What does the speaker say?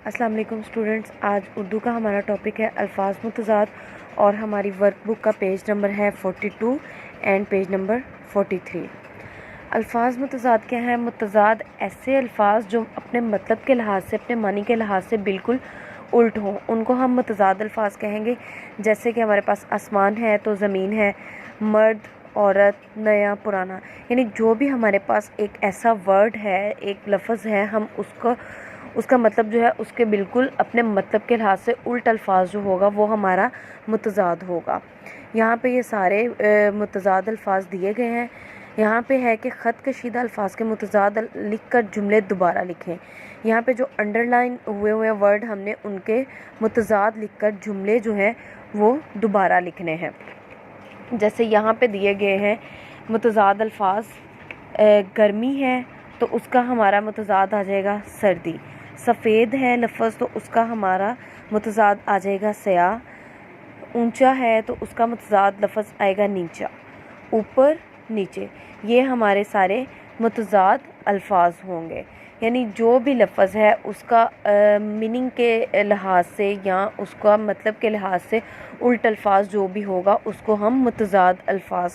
अस्सलाम वालेकुम स्टूडेंट्स। आज उर्दू का हमारा टॉपिक है अल्फाज मुतज़ाद और हमारी वर्कबुक का पेज नंबर है 42 एंड पेज नंबर 43। अल्फाज मुतज़ाद क्या है? मुतज़ाद ऐसे अल्फाज जो अपने मतलब के लिहाज से, अपने मानी के लिहाज से बिल्कुल उल्ट हों, उनको हम मुतज़ाद अल्फाज कहेंगे। जैसे कि हमारे पास आसमान है तो ज़मीन है, मर्द, औरत, नया, पुराना, यानी जो भी हमारे पास एक ऐसा वर्ड है, एक लफ्ज़ है, हम उसका मतलब जो है उसके बिल्कुल अपने मतलब के लिहाज से उल्ट अल्फाज जो होगा वो हमारा मुतज़ाद होगा। यहाँ पे ये सारे मुतज़ाद अल्फाज दिए गए हैं। यहाँ पे है कि ख़त कशीदा अल्फाज के मुतज़ाद लिख कर जुमले दोबारा लिखें। यहाँ पे जो अंडरलाइन हुए हुए वर्ड हमने उनके मुतज़ाद लिख कर जुमले जो हैं वो दोबारा लिखने हैं। जैसे यहाँ पे दिए गए हैं मुतज़ाद अल्फाज, गर्मी है तो उसका हमारा मुतज़ाद आ जाएगा सर्दी। सफ़ेद है लफ्ज़ तो उसका हमारा मुतज़ाद आ जाएगा स्याह। ऊंचा है तो उसका मुतज़ाद लफ्ज़ आएगा नीचा। ऊपर, नीचे, ये हमारे सारे मुतज़ाद अल्फाज होंगे। यानी जो भी लफ्ज़ है उसका मीनिंग के लिहाज से या उसका मतलब के लिहाज से उल्ट अल्फाज जो भी होगा उसको हम मुतज़ाद अल्फाज